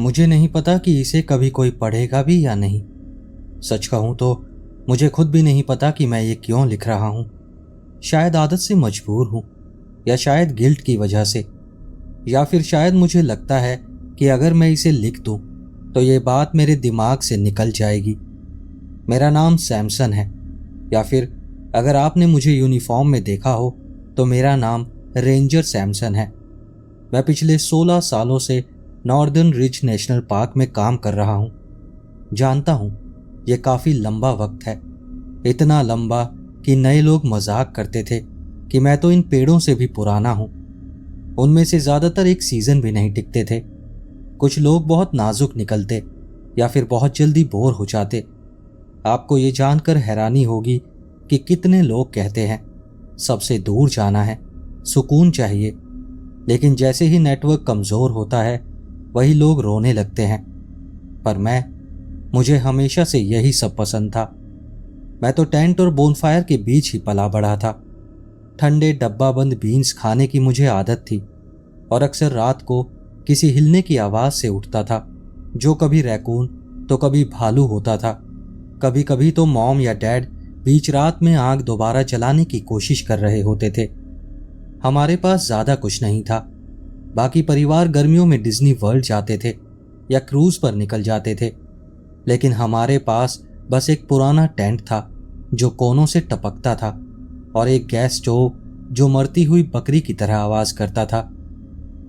मुझे नहीं पता कि इसे कभी कोई पढ़ेगा भी या नहीं। सच कहूं तो मुझे खुद भी नहीं पता कि मैं ये क्यों लिख रहा हूं। शायद आदत से मजबूर हूं, या शायद गिल्ट की वजह से, या फिर शायद मुझे लगता है कि अगर मैं इसे लिख दूं तो ये बात मेरे दिमाग से निकल जाएगी। मेरा नाम सैमसन है, या फिर अगर आपने मुझे यूनिफॉर्म में देखा हो तो मेरा नाम रेंजर सैमसन है। मैं पिछले 16 सालों से नॉर्दर्न रिज नेशनल पार्क में काम कर रहा हूं। जानता हूं यह काफी लंबा वक्त है, इतना लंबा कि नए लोग मजाक करते थे कि मैं तो इन पेड़ों से भी पुराना हूं। उनमें से ज्यादातर एक सीजन भी नहीं टिकते थे। कुछ लोग बहुत नाजुक निकलते या फिर बहुत जल्दी बोर हो जाते। आपको ये जानकर हैरानी होगी कि कितने लोग कहते हैं सबसे दूर जाना है, सुकून चाहिए, लेकिन जैसे ही नेटवर्क कमजोर होता है वही लोग रोने लगते हैं। पर मुझे हमेशा से यही सब पसंद था। मैं तो टेंट और बोनफायर के बीच ही पला बढ़ा था। ठंडे डब्बाबंद बीन्स खाने की मुझे आदत थी और अक्सर रात को किसी हिलने की आवाज से उठता था, जो कभी रैकून तो कभी भालू होता था। कभी कभी तो मॉम या डैड बीच रात में आग दोबारा जलाने की कोशिश कर रहे होते थे। हमारे पास ज्यादा कुछ नहीं था। बाकी परिवार गर्मियों में डिज्नी वर्ल्ड जाते थे या क्रूज पर निकल जाते थे, लेकिन हमारे पास बस एक पुराना टेंट था जो कोनों से टपकता था और एक गैस स्टोव जो मरती हुई बकरी की तरह आवाज करता था।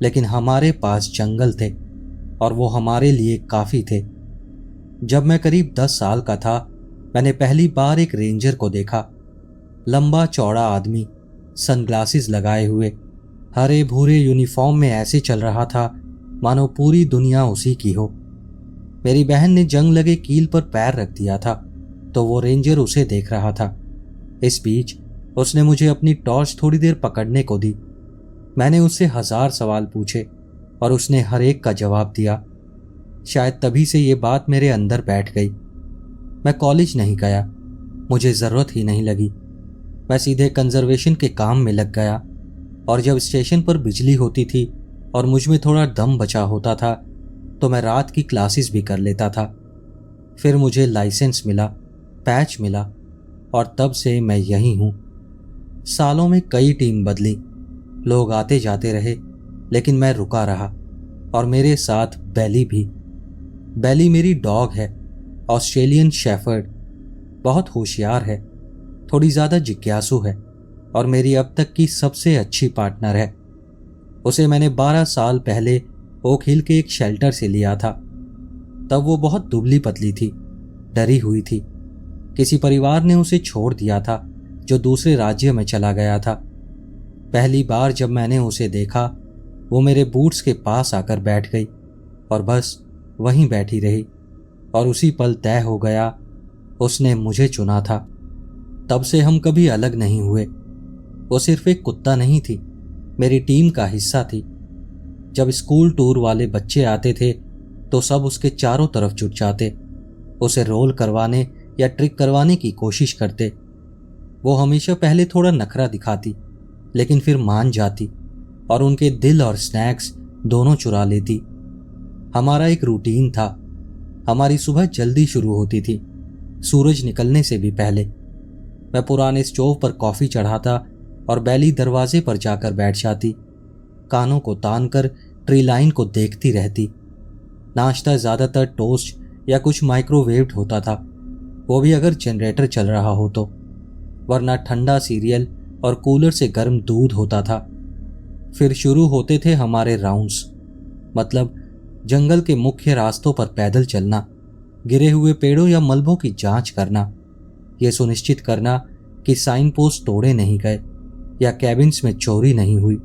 लेकिन हमारे पास जंगल थे और वो हमारे लिए काफी थे। जब मैं करीब 10 साल का था, मैंने पहली बार एक रेंजर को देखा। लंबा चौड़ा आदमी, सनग्लासेस लगाए हुए, हरे भूरे यूनिफॉर्म में ऐसे चल रहा था मानो पूरी दुनिया उसी की हो। मेरी बहन ने जंग लगे कील पर पैर रख दिया था तो वो रेंजर उसे देख रहा था। इस बीच उसने मुझे अपनी टॉर्च थोड़ी देर पकड़ने को दी। मैंने उससे 1000 सवाल पूछे और उसने हर एक का जवाब दिया। शायद तभी से ये बात मेरे अंदर बैठ गई। मैं कॉलेज नहीं गया, मुझे जरूरत ही नहीं लगी। मैं सीधे कंजर्वेशन के काम में लग गया और जब स्टेशन पर बिजली होती थी और मुझ में थोड़ा दम बचा होता था तो मैं रात की क्लासेस भी कर लेता था। फिर मुझे लाइसेंस मिला, पैच मिला और तब से मैं यहीं हूं। सालों में कई टीम बदली, लोग आते जाते रहे, लेकिन मैं रुका रहा और मेरे साथ बेली भी। बेली मेरी डॉग है, ऑस्ट्रेलियन शेफर्ड। बहुत होशियार है, थोड़ी ज्यादा जिज्ञासु है और मेरी अब तक की सबसे अच्छी पार्टनर है। उसे मैंने 12 साल पहले ओक हिल के एक शेल्टर से लिया था। तब वो बहुत दुबली पतली थी, डरी हुई थी। किसी परिवार ने उसे छोड़ दिया था जो दूसरे राज्य में चला गया था। पहली बार जब मैंने उसे देखा, वो मेरे बूट्स के पास आकर बैठ गई और बस वहीं बैठी रही और उसी पल तय हो गया, उसने मुझे चुना था। तब से हम कभी अलग नहीं हुए। वो सिर्फ एक कुत्ता नहीं थी, मेरी टीम का हिस्सा थी। जब स्कूल टूर वाले बच्चे आते थे तो सब उसके चारों तरफ जुट जाते, उसे रोल करवाने या ट्रिक करवाने की कोशिश करते। वो हमेशा पहले थोड़ा नखरा दिखाती, लेकिन फिर मान जाती और उनके दिल और स्नैक्स दोनों चुरा लेती। हमारा एक रूटीन था। हमारी सुबह जल्दी शुरू होती थी, सूरज निकलने से भी पहले। मैं पुराने स्टोव पर कॉफी चढ़ाता और बेली दरवाजे पर जाकर बैठ जाती, कानों को तानकर ट्री लाइन को देखती रहती। नाश्ता ज्यादातर टोस्ट या कुछ माइक्रोवेव्ड होता था, वो भी अगर जनरेटर चल रहा हो तो, वरना ठंडा सीरियल और कूलर से गर्म दूध होता था। फिर शुरू होते थे हमारे राउंड्स, मतलब जंगल के मुख्य रास्तों पर पैदल चलना, गिरे हुए पेड़ों या मलबों की जांच करना, यह सुनिश्चित करना कि साइन पोस्ट तोड़े नहीं गए या कैबिन्स में चोरी नहीं हुई।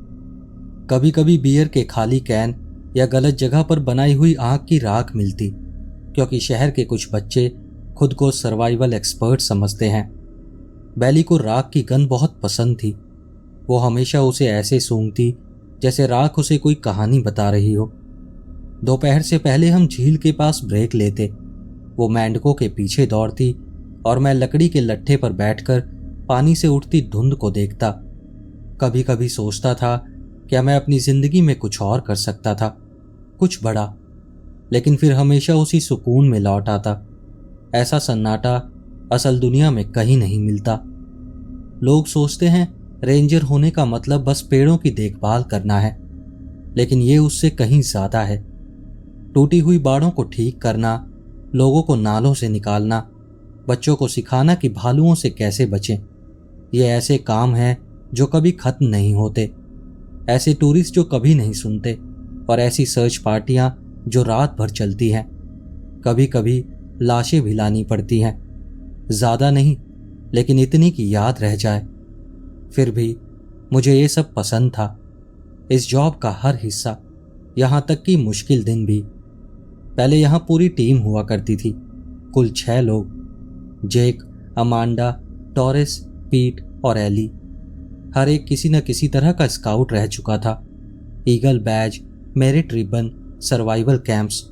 कभी कभी बियर के खाली कैन या गलत जगह पर बनाई हुई आग की राख मिलती, क्योंकि शहर के कुछ बच्चे खुद को सर्वाइवल एक्सपर्ट समझते हैं। बेली को राख की गंध बहुत पसंद थी। वो हमेशा उसे ऐसे सूंघती जैसे राख उसे कोई कहानी बता रही हो। दोपहर से पहले हम झील के पास ब्रेक लेते। वो मेंढकों के पीछे दौड़ती और मैं लकड़ी के लट्ठे पर बैठकर पानी से उठती धुंध को देखता। कभी कभी सोचता था क्या मैं अपनी जिंदगी में कुछ और कर सकता था, कुछ बड़ा। लेकिन फिर हमेशा उसी सुकून में लौट आता। ऐसा सन्नाटा असल दुनिया में कहीं नहीं मिलता। लोग सोचते हैं रेंजर होने का मतलब बस पेड़ों की देखभाल करना है, लेकिन ये उससे कहीं ज्यादा है। टूटी हुई बाड़ों को ठीक करना, लोगों को नालों से निकालना, बच्चों को सिखाना कि भालुओं से कैसे बचें। ये ऐसे काम हैं जो कभी खत्म नहीं होते, ऐसे टूरिस्ट जो कभी नहीं सुनते, और ऐसी सर्च पार्टियां जो रात भर चलती हैं। कभी कभी लाशें भी लानी पड़ती हैं, ज्यादा नहीं, लेकिन इतनी की याद रह जाए। फिर भी मुझे ये सब पसंद था, इस जॉब का हर हिस्सा, यहां तक कि मुश्किल दिन भी। पहले यहां पूरी टीम हुआ करती थी, कुल 6 लोग, जेक, अमांडा, टॉरेस, पीट और एली। हर एक किसी न किसी तरह का स्काउट रह चुका था। Eagle badge, merit ribbon, survival camps,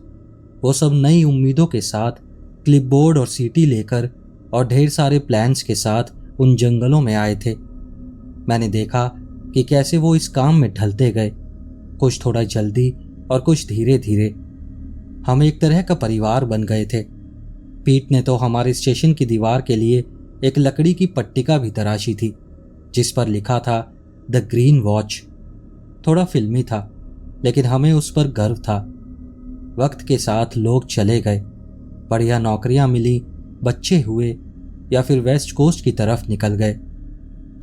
वो सब नई उम्मीदों के साथ क्लिपबोर्ड और सीटी लेकर और ढेर सारे प्लान्स के साथ उन जंगलों में आए थे। मैंने देखा कि कैसे वो इस काम में ढलते गए, कुछ थोड़ा जल्दी और कुछ धीरे धीरे। हम एक तरह का परिवार बन गए थे। पीट ने तो हमारे स्टेशन की दीवार के लिए एक लकड़ी की पट्टिका भी तराशी थी, जिस पर लिखा था द ग्रीन वॉच। थोड़ा फिल्मी था, लेकिन हमें उस पर गर्व था। वक्त के साथ लोग चले गए, बढ़िया नौकरियां मिली, बच्चे हुए, या फिर वेस्ट कोस्ट की तरफ निकल गए।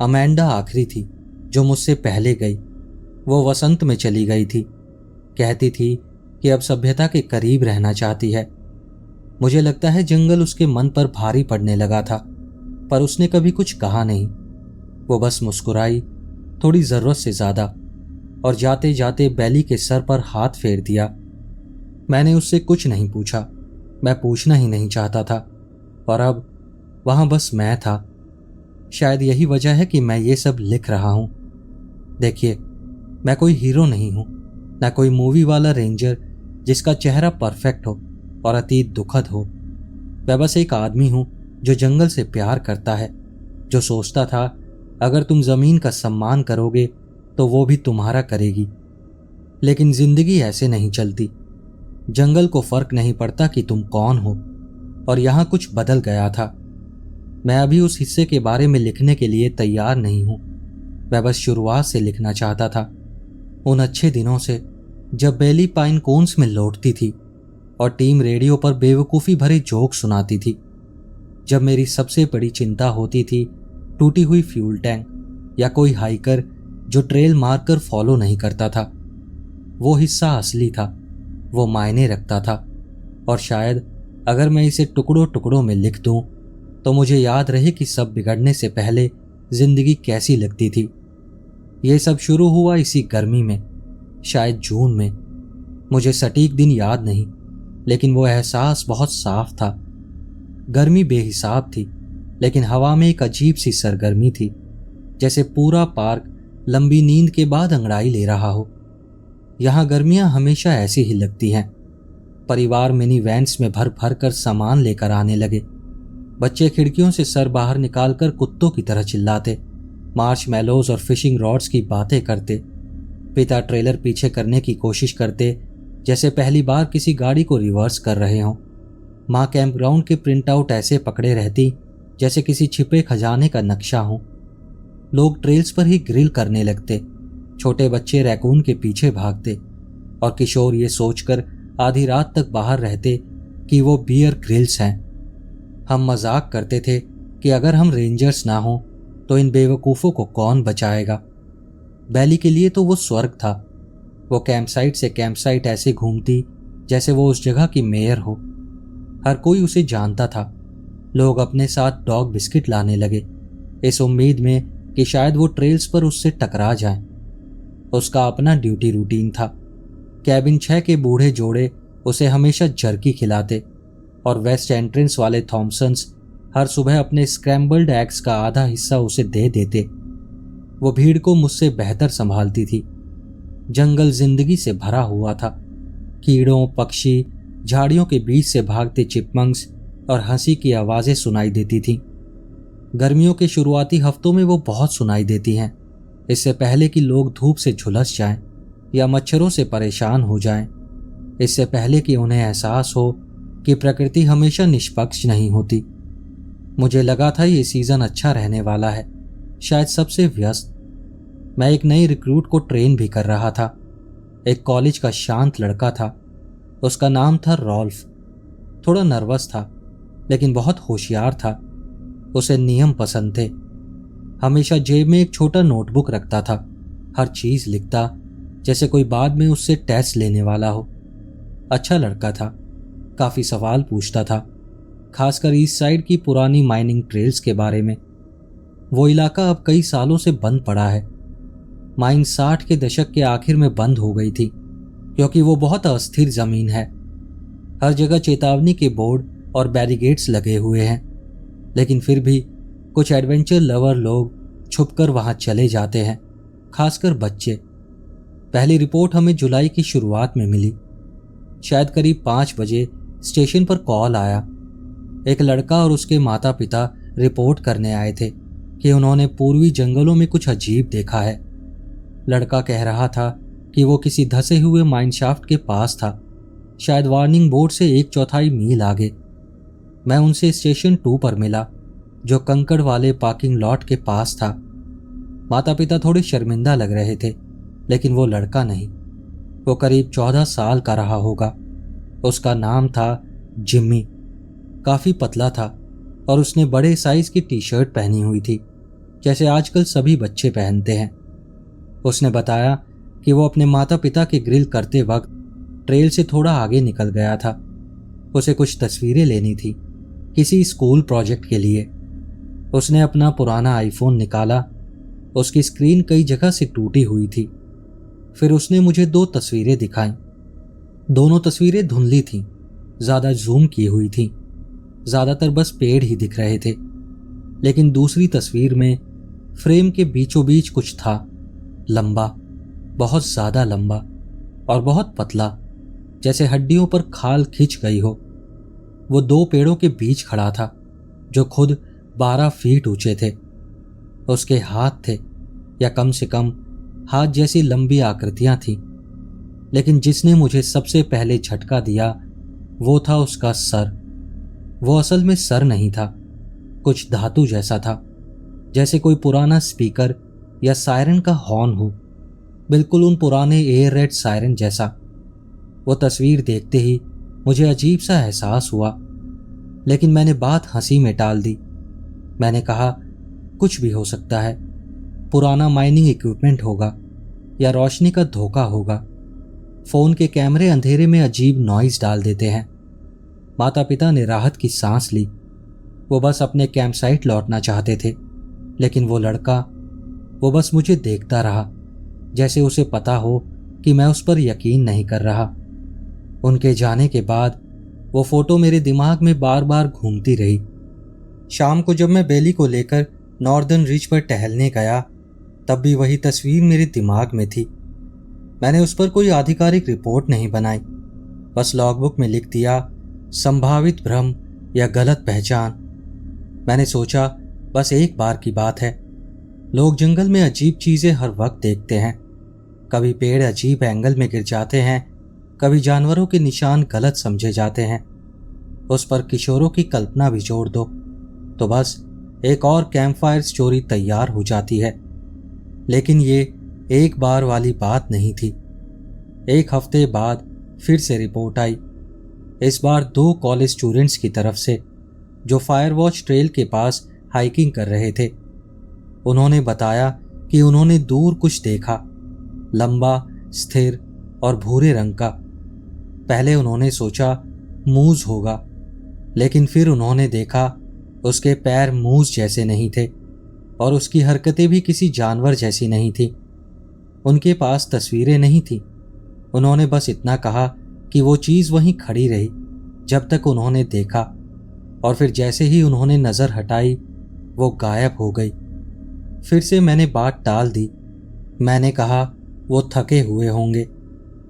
अमेंडा आखिरी थी जो मुझसे पहले गई। वो वसंत में चली गई थी, कहती थी कि अब सभ्यता के करीब रहना चाहती है। मुझे लगता है जंगल उसके मन पर भारी पड़ने लगा था, पर उसने कभी कुछ कहा नहीं। वो बस मुस्कुराई, थोड़ी जरूरत से ज्यादा, और जाते जाते बैली के सर पर हाथ फेर दिया। मैंने उससे कुछ नहीं पूछा, मैं पूछना ही नहीं चाहता था, और अब वहां बस मैं था। शायद यही वजह है कि मैं ये सब लिख रहा हूं। देखिए, मैं कोई हीरो नहीं हूं, न कोई मूवी वाला रेंजर जिसका चेहरा परफेक्ट हो और अतीत दुखद हो। मैं बस एक आदमी हूं जो जंगल से प्यार करता है, जो सोचता था अगर तुम जमीन का सम्मान करोगे तो वो भी तुम्हारा करेगी। लेकिन जिंदगी ऐसे नहीं चलती। जंगल को फर्क नहीं पड़ता कि तुम कौन हो, और यहां कुछ बदल गया था। मैं अभी उस हिस्से के बारे में लिखने के लिए तैयार नहीं हूं। मैं बस शुरुआत से लिखना चाहता था, उन अच्छे दिनों से जब बेली पाइन कोन्स में लौटती थी और टीम रेडियो पर बेवकूफ़ी भरे जोक सुनाती थी, जब मेरी सबसे बड़ी चिंता होती थी टूटी हुई फ्यूल टैंक या कोई हाइकर जो ट्रेल मारकर फॉलो नहीं करता था। वो हिस्सा असली था, वो मायने रखता था, और शायद अगर मैं इसे टुकड़ों टुकड़ों में लिख दूं तो मुझे याद रहे कि सब बिगड़ने से पहले जिंदगी कैसी लगती थी। ये सब शुरू हुआ इसी गर्मी में, शायद जून में। मुझे सटीक दिन याद नहीं, लेकिन वो एहसास बहुत साफ था। गर्मी बेहिसाब थी, लेकिन हवा में एक अजीब सी सरगर्मी थी, जैसे पूरा पार्क लंबी नींद के बाद अंगड़ाई ले रहा हो। यहाँ गर्मियाँ हमेशा ऐसी ही लगती हैं। परिवार मिनी वैन्स में भर भर कर सामान लेकर आने लगे। बच्चे खिड़कियों से सर बाहर निकालकर कुत्तों की तरह चिल्लाते, मार्शमैलोज और फिशिंग रॉड्स की बातें करते। पिता ट्रेलर पीछे करने की कोशिश करते, जैसे पहली बार किसी गाड़ी को रिवर्स कर रहे हों। माँ कैंपग्राउंड के प्रिंट आउट ऐसे पकड़े रहती जैसे किसी छिपे खजाने का नक्शा हो। लोग ट्रेल्स पर ही ग्रिल करने लगते, छोटे बच्चे रैकून के पीछे भागते, और किशोर ये सोचकर आधी रात तक बाहर रहते कि वो बियर ग्रिल्स हैं। हम मजाक करते थे कि अगर हम रेंजर्स ना हों तो इन बेवकूफ़ों को कौन बचाएगा। बैली के लिए तो वो स्वर्ग था। वो कैंपसाइट से कैंपसाइट ऐसे घूमती जैसे वो उस जगह की मेयर हो। हर कोई उसे जानता था। लोग अपने साथ डॉग बिस्किट लाने लगे, इस उम्मीद में कि शायद वो ट्रेल्स पर उससे टकरा जाएं। उसका अपना ड्यूटी रूटीन था। कैबिन 6 के बूढ़े जोड़े उसे हमेशा जर्की खिलाते, और वेस्ट एंट्रेंस वाले थॉमसन्स हर सुबह अपने स्क्रैम्बल्ड एग्स का आधा हिस्सा उसे दे देते। वो भीड़ को मुझसे बेहतर संभालती थी। जंगल जिंदगी से भरा हुआ था। कीड़ों, पक्षी, झाड़ियों के बीच से भागते चिपमंक्स और हंसी की आवाजें सुनाई देती थीं। गर्मियों के शुरुआती हफ्तों में वो बहुत सुनाई देती हैं, इससे पहले कि लोग धूप से झुलस जाएं या मच्छरों से परेशान हो जाएं। इससे पहले कि उन्हें एहसास हो कि प्रकृति हमेशा निष्पक्ष नहीं होती। मुझे लगा था ये सीजन अच्छा रहने वाला है, शायद सबसे व्यस्त। मैं एक नई रिक्रूट को ट्रेन भी कर रहा था। एक कॉलेज का शांत लड़का था। उसका नाम था रॉल्फ। थोड़ा नर्वस था लेकिन बहुत होशियार था। उसे नियम पसंद थे। हमेशा जेब में एक छोटा नोटबुक रखता था। हर चीज लिखता जैसे कोई बाद में उससे टेस्ट लेने वाला हो। अच्छा लड़का था। काफी सवाल पूछता था, खासकर ईस्ट साइड की पुरानी माइनिंग ट्रेल्स के बारे में। वो इलाका अब कई सालों से बंद पड़ा है। माइन 60 के दशक के आखिर में बंद हो गई थी क्योंकि वो बहुत अस्थिर जमीन है। हर जगह चेतावनी के बोर्ड और बैरिकेड्स लगे हुए हैं, लेकिन फिर भी कुछ एडवेंचर लवर लोग छुपकर वहां चले जाते हैं, खासकर बच्चे। पहली रिपोर्ट हमें जुलाई की शुरुआत में मिली। शायद करीब 5 बजे स्टेशन पर कॉल आया। एक लड़का और उसके माता पिता रिपोर्ट करने आए थे कि उन्होंने पूर्वी जंगलों में कुछ अजीब देखा है। लड़का कह रहा था कि वो किसी धंसे हुए माइनशाफ्ट के पास था, शायद वार्निंग बोर्ड से 1/4 मील आगे। मैं उनसे स्टेशन 2 पर मिला, जो कंकड़ वाले पार्किंग लॉट के पास था। माता पिता थोड़े शर्मिंदा लग रहे थे, लेकिन वो लड़का नहीं। वो करीब 14 साल का रहा होगा। उसका नाम था जिम्मी। काफी पतला था और उसने बड़े साइज की टी शर्ट पहनी हुई थी, जैसे आजकल सभी बच्चे पहनते हैं। उसने बताया कि वो अपने माता पिता के ग्रिल करते वक्त ट्रेल से थोड़ा आगे निकल गया था। उसे कुछ तस्वीरें लेनी थी किसी स्कूल प्रोजेक्ट के लिए। उसने अपना पुराना आईफोन निकाला। उसकी स्क्रीन कई जगह से टूटी हुई थी। फिर उसने मुझे 2 तस्वीरें दिखाईं। दोनों तस्वीरें धुंधली थीं, ज्यादा जूम की हुई थीं। ज्यादातर बस पेड़ ही दिख रहे थे, लेकिन दूसरी तस्वीर में फ्रेम के बीचों बीच कुछ था, लंबा, बहुत ज्यादा लंबा और बहुत पतला, जैसे हड्डियों पर खाल खिंच गई हो। वो 2 पेड़ों के बीच खड़ा था जो खुद 12 फीट ऊंचे थे। उसके हाथ थे, या कम से कम हाथ जैसी लंबी आकृतियां थीं, लेकिन जिसने मुझे सबसे पहले झटका दिया वो था उसका सर। वो असल में सर नहीं था, कुछ धातु जैसा था, जैसे कोई पुराना स्पीकर या सायरन का हॉर्न हो, बिल्कुल उन पुराने एयर रेड सायरन जैसा। वो तस्वीर देखते ही मुझे अजीब सा एहसास हुआ, लेकिन मैंने बात हंसी में टाल दी। मैंने कहा, कुछ भी हो सकता है, पुराना माइनिंग इक्विपमेंट होगा या रोशनी का धोखा होगा। फोन के कैमरे अंधेरे में अजीब नॉइज डाल देते हैं। माता पिता ने राहत की सांस ली। वो बस अपने कैंप साइट लौटना चाहते थे, लेकिन वो लड़का, वो बस मुझे देखता रहा, जैसे उसे पता हो कि मैं उस पर यकीन नहीं कर रहा। उनके जाने के बाद वो फोटो मेरे दिमाग में बार बार घूमती रही। शाम को जब मैं बेली को लेकर नॉर्दर्न रिज पर टहलने गया, तब भी वही तस्वीर मेरे दिमाग में थी। मैंने उस पर कोई आधिकारिक रिपोर्ट नहीं बनाई, बस लॉगबुक में लिख दिया, संभावित भ्रम या गलत पहचान। मैंने सोचा, बस एक बार की बात है। लोग जंगल में अजीब चीजें हर वक्त देखते हैं। कभी पेड़ अजीब एंगल में गिर जाते हैं, कभी जानवरों के निशान गलत समझे जाते हैं। उस पर किशोरों की कल्पना भी जोड़ दो तो बस एक और कैंपफायर स्टोरी तैयार हो जाती है। लेकिन ये एक बार वाली बात नहीं थी। 1 हफ्ते बाद फिर से रिपोर्ट आई, इस बार 2 कॉलेज स्टूडेंट्स की तरफ से, जो फायर वॉच ट्रेल के पास हाइकिंग कर रहे थे। उन्होंने बताया कि उन्होंने दूर कुछ देखा, लंबा, स्थिर और भूरे रंग का। पहले उन्होंने सोचा मूस होगा, लेकिन फिर उन्होंने देखा उसके पैर मूस जैसे नहीं थे और उसकी हरकतें भी किसी जानवर जैसी नहीं थी। उनके पास तस्वीरें नहीं थी। उन्होंने बस इतना कहा कि वो चीज वहीं खड़ी रही जब तक उन्होंने देखा, और फिर जैसे ही उन्होंने नजर हटाई वो गायब हो गई। फिर से मैंने बात टाल दी। मैंने कहा, वो थके हुए होंगे।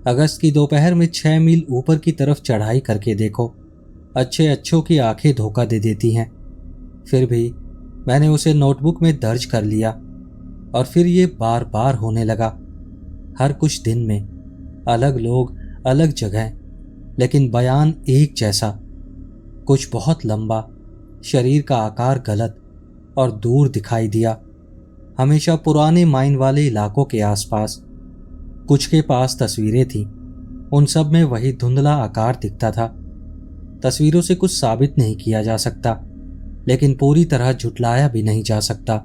अगस्त की दोपहर में 6 मील ऊपर की तरफ चढ़ाई करके देखो, अच्छों की आंखें धोखा दे देती हैं। फिर भी मैंने उसे नोटबुक में दर्ज कर लिया, और फिर ये बार बार होने लगा। हर कुछ दिन में अलग लोग, अलग जगह, लेकिन बयान एक जैसा, कुछ बहुत लंबा, शरीर का आकार गलत और दूर दिखाई दिया, हमेशा पुराने माइन वाले इलाकों के आसपास। कुछ के पास तस्वीरें थीं, उन सब में वही धुंधला आकार दिखता था। तस्वीरों से कुछ साबित नहीं किया जा सकता, लेकिन पूरी तरह झुटलाया भी नहीं जा सकता।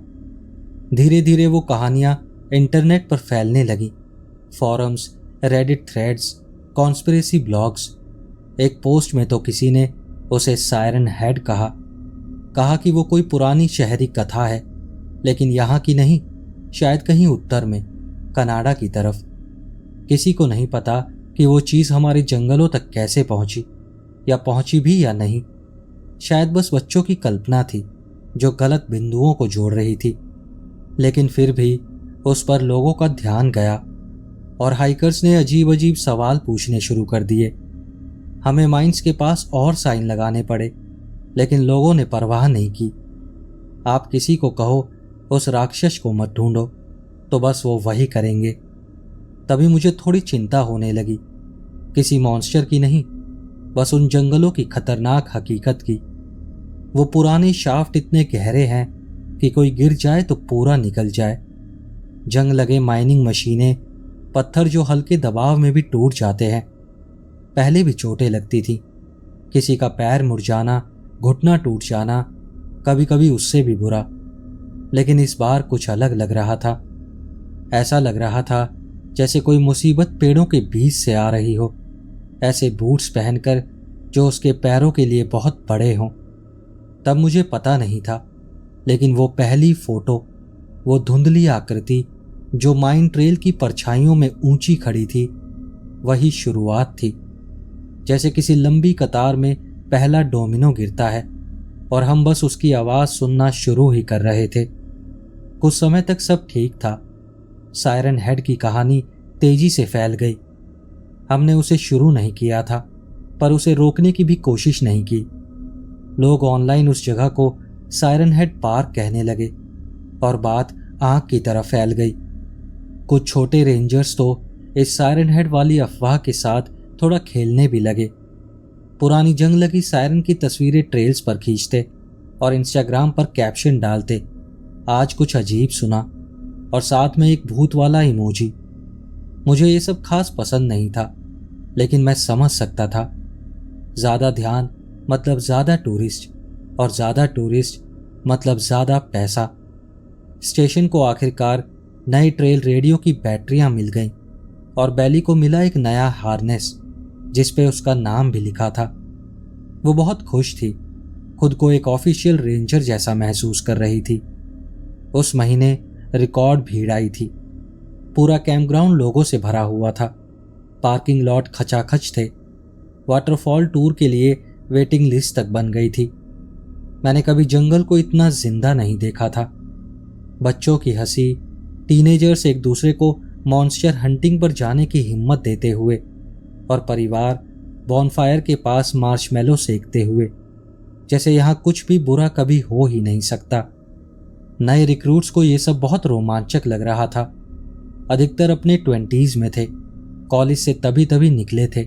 धीरे धीरे वो कहानियां इंटरनेट पर फैलने लगी। Forums, Reddit threads, conspiracy blogs. एक पोस्ट में तो किसी ने उसे सायरन हेड कहा कि वो कोई पुरानी शहरी कथा है, लेकिन यहाँ की नहीं, शायद कहीं उत्तर में, कनाडा की तरफ। किसी को नहीं पता कि वो चीज़ हमारे जंगलों तक कैसे पहुंची, या पहुंची भी या नहीं। शायद बस बच्चों की कल्पना थी जो गलत बिंदुओं को जोड़ रही थी। लेकिन फिर भी उस पर लोगों का ध्यान गया और हाइकर्स ने अजीब अजीब सवाल पूछने शुरू कर दिए। हमें माइंस के पास और साइन लगाने पड़े, लेकिन लोगों ने परवाह नहीं की। आप किसी को कहो उस राक्षस को मत ढूंढो, तो बस वो वही करेंगे। तभी मुझे थोड़ी चिंता होने लगी, किसी मॉन्स्टर की नहीं, बस उन जंगलों की खतरनाक हकीकत की। वो पुराने शाफ्ट इतने गहरे हैं कि कोई गिर जाए तो पूरा निकल जाए। जंग लगे माइनिंग मशीनें, पत्थर जो हल्के दबाव में भी टूट जाते हैं। पहले भी चोटें लगती थी, किसी का पैर मुड़ जाना, घुटना टूट जाना, कभी कभी उससे भी बुरा। लेकिन इस बार कुछ अलग लग रहा था। ऐसा लग रहा था जैसे कोई मुसीबत पेड़ों के बीच से आ रही हो, ऐसे बूट्स पहनकर जो उसके पैरों के लिए बहुत बड़े हों। तब मुझे पता नहीं था, लेकिन वो पहली फोटो, वो धुंधली आकृति जो माइन ट्रेल की परछाइयों में ऊंची खड़ी थी, वही शुरुआत थी। जैसे किसी लंबी कतार में पहला डोमिनो गिरता है और हम बस उसकी आवाज सुनना शुरू ही कर रहे थे। कुछ समय तक सब ठीक था। सायरन हेड की कहानी तेजी से फैल गई। हमने उसे शुरू नहीं किया था, पर उसे रोकने की भी कोशिश नहीं की। लोग ऑनलाइन उस जगह को सायरन हेड पार्क कहने लगे और बात आग की तरफ फैल गई। कुछ छोटे रेंजर्स तो इस सायरन हेड वाली अफवाह के साथ थोड़ा खेलने भी लगे। पुरानी जंग लगी सायरन की तस्वीरें ट्रेल्स पर खींचते और इंस्टाग्राम पर कैप्शन डालते, आज कुछ अजीब सुना, और साथ में एक भूत वाला इमोजी। मुझे ये सब खास पसंद नहीं था, लेकिन मैं समझ सकता था। ज्यादा ध्यान मतलब ज्यादा टूरिस्ट, और ज्यादा टूरिस्ट मतलब ज्यादा पैसा। स्टेशन को आखिरकार नई ट्रेल रेडियो की बैटरियां मिल गईं और बैली को मिला एक नया हार्नेस जिस पे उसका नाम भी लिखा था। वो बहुत खुश थी, खुद को एक ऑफिशियल रेंजर जैसा महसूस कर रही थी। उस महीने रिकॉर्ड भीड़ आई थी। पूरा कैंपग्राउंड लोगों से भरा हुआ था। पार्किंग लॉट खचाखच थे। वाटरफॉल टूर के लिए वेटिंग लिस्ट तक बन गई थी। मैंने कभी जंगल को इतना जिंदा नहीं देखा था। बच्चों की हंसी, टीनेजर्स एक दूसरे को मॉन्स्टर हंटिंग पर जाने की हिम्मत देते हुए, और परिवार बॉनफायर के पास मार्शमेलो सेकते हुए, जैसे यहाँ कुछ भी बुरा कभी हो ही नहीं सकता। नए रिक्रूट्स को ये सब बहुत रोमांचक लग रहा था। अधिकतर अपने 20s में थे, कॉलेज से तभी तभी निकले थे।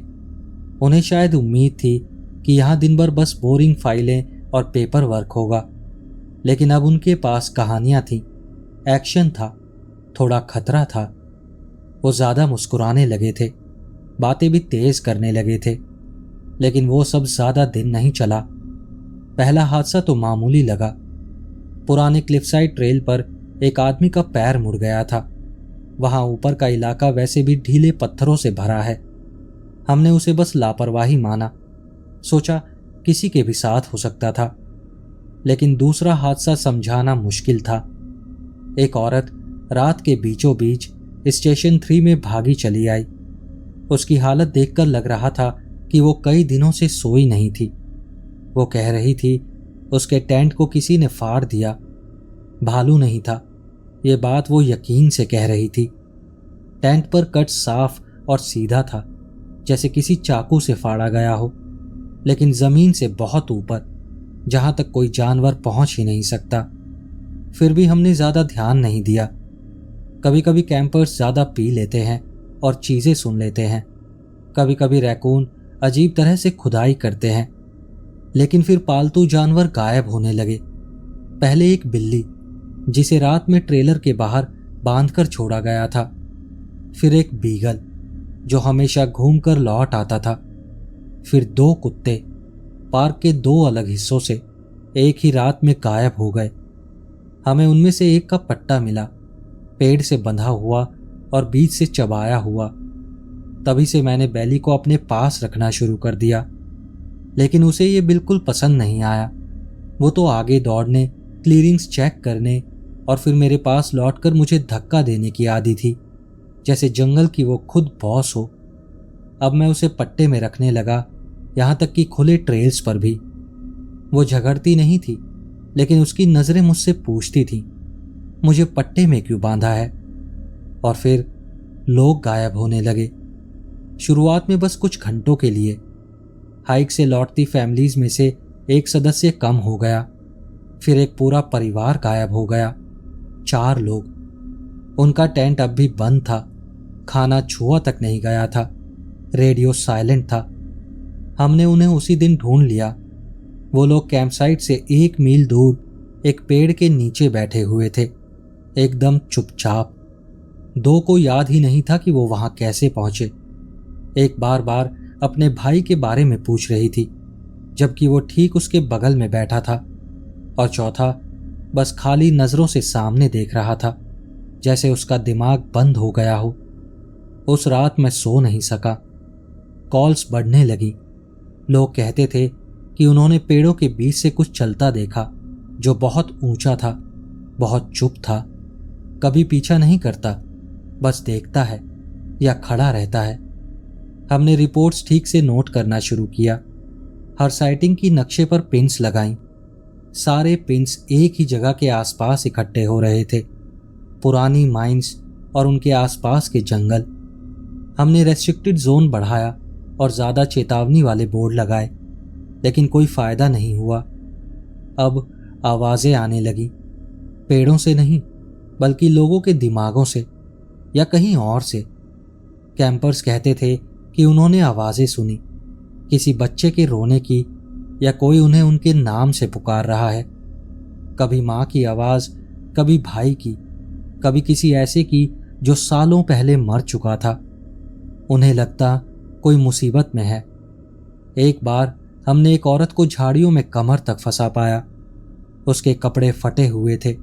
उन्हें शायद उम्मीद थी कि यहाँ दिन भर बस बोरिंग फाइलें और पेपर वर्क होगा, लेकिन अब उनके पास कहानियां थीं, एक्शन था, थोड़ा खतरा था। वो ज्यादा मुस्कुराने लगे थे, बातें भी तेज करने लगे थे, लेकिन वो सब ज्यादा दिन नहीं चला। पहला हादसा तो मामूली लगा। पुराने क्लिफसाइड ट्रेल पर एक आदमी का पैर मुड़ गया था। वहां ऊपर का इलाका वैसे भी ढीले पत्थरों से भरा है। हमने उसे बस लापरवाही माना, सोचा किसी के भी साथ हो सकता था। लेकिन दूसरा हादसा समझाना मुश्किल था। एक औरत रात के बीचों बीच स्टेशन 3 में भागी चली आई। उसकी हालत देखकर लग रहा था कि वो कई दिनों से सोई नहीं थी। वो कह रही थी उसके टेंट को किसी ने फाड़ दिया। भालू नहीं था, ये बात वो यकीन से कह रही थी। टेंट पर कट साफ और सीधा था, जैसे किसी चाकू से फाड़ा गया हो, लेकिन जमीन से बहुत ऊपर, जहां तक कोई जानवर पहुंच ही नहीं सकता। फिर भी हमने ज्यादा ध्यान नहीं दिया। कभी कभी कैंपर्स ज्यादा पी लेते हैं और चीजें सुन लेते हैं। कभी कभी रैकून अजीब तरह से खुदाई करते हैं। लेकिन फिर पालतू जानवर गायब होने लगे। पहले एक बिल्ली जिसे रात में ट्रेलर के बाहर बांधकर छोड़ा गया था, फिर एक बीगल जो हमेशा घूमकर लौट आता था, फिर 2 कुत्ते पार्क के 2 अलग हिस्सों से एक ही रात में गायब हो गए। हमें उनमें से एक का पट्टा मिला, पेड़ से बंधा हुआ और बीच से चबाया हुआ। तभी से मैंने बैली को अपने पास रखना शुरू कर दिया, लेकिन उसे ये बिल्कुल पसंद नहीं आया। वो तो आगे दौड़ने, क्लीयरिंग्स चेक करने और फिर मेरे पास लौटकर मुझे धक्का देने की आदी थी, जैसे जंगल की वो खुद बॉस हो। अब मैं उसे पट्टे में रखने लगा, यहां तक कि खुले ट्रेल्स पर भी। वो झगड़ती नहीं थी, लेकिन उसकी नजरें मुझसे पूछती थीं, मुझे पट्टे में क्यों बांधा है। और फिर लोग गायब होने लगे। शुरुआत में बस कुछ घंटों के लिए। हाइक से लौटती फैमिलीज में से एक सदस्य कम हो गया, फिर एक पूरा परिवार गायब हो गया। 4 लोग। उनका टेंट अब भी बंद था, खाना छुआ तक नहीं गया था, रेडियो साइलेंट था। हमने उन्हें उसी दिन ढूंढ लिया। वो लोग कैंपसाइट से 1 मील दूर एक पेड़ के नीचे बैठे हुए थे, एकदम चुपचाप। 2 को याद ही नहीं था कि वो वहां कैसे पहुंचे। एक बार बार अपने भाई के बारे में पूछ रही थी, जबकि वो ठीक उसके बगल में बैठा था। और चौथा बस खाली नजरों से सामने देख रहा था, जैसे उसका दिमाग बंद हो गया हो। उस रात मैं सो नहीं सका। कॉल्स बढ़ने लगी। लोग कहते थे कि उन्होंने पेड़ों के बीच से कुछ चलता देखा, जो बहुत ऊंचा था, बहुत चुप था, कभी पीछा नहीं करता, बस देखता है या खड़ा रहता है। हमने रिपोर्ट्स ठीक से नोट करना शुरू किया। हर साइटिंग की नक्शे पर पिन्स लगाईं। सारे पिन्स एक ही जगह के आसपास इकट्ठे हो रहे थे, पुरानी माइंस और उनके आसपास के जंगल। हमने रेस्ट्रिक्टेड जोन बढ़ाया और ज्यादा चेतावनी वाले बोर्ड लगाए, लेकिन कोई फायदा नहीं हुआ। अब आवाजें आने लगी, पेड़ों से नहीं बल्कि लोगों के दिमागों से या कहीं और से। कैंपर्स कहते थे कि उन्होंने आवाजें सुनी, किसी बच्चे के रोने की, या कोई उन्हें उनके नाम से पुकार रहा है। कभी माँ की आवाज, कभी भाई की, कभी किसी ऐसे की जो सालों पहले मर चुका था। उन्हें लगता कोई मुसीबत में है। एक बार हमने एक औरत को झाड़ियों में कमर तक फंसा पाया। उसके कपड़े फटे हुए थे,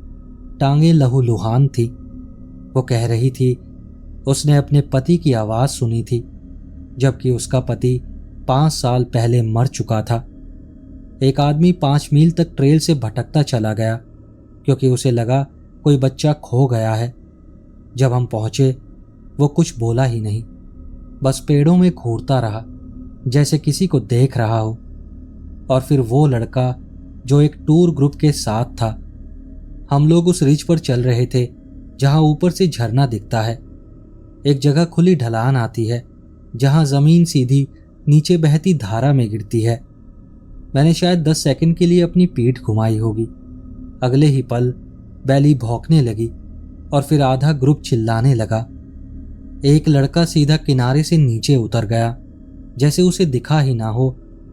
टांगे लहूलुहान थी। वो कह रही थी उसने अपने पति की आवाज सुनी थी, जबकि उसका पति 5 साल पहले मर चुका था। एक आदमी 5 मील तक ट्रेल से भटकता चला गया, क्योंकि उसे लगा कोई बच्चा खो गया है। जब हम पहुंचे, वो कुछ बोला ही नहीं, बस पेड़ों में घूरता रहा, जैसे किसी को देख रहा हो। और फिर वो लड़का जो एक टूर ग्रुप के साथ था। हम लोग उस रिज पर चल रहे थे जहां ऊपर से झरना दिखता है। एक जगह खुली ढलान आती है जहां जमीन सीधी नीचे बहती धारा में गिरती है। मैंने शायद 10 सेकंड के लिए अपनी पीठ घुमाई होगी। अगले ही पल बैली भौंकने लगी और फिर आधा ग्रुप चिल्लाने लगा। एक लड़का सीधा किनारे से नीचे उतर गया, जैसे उसे दिखा ही ना हो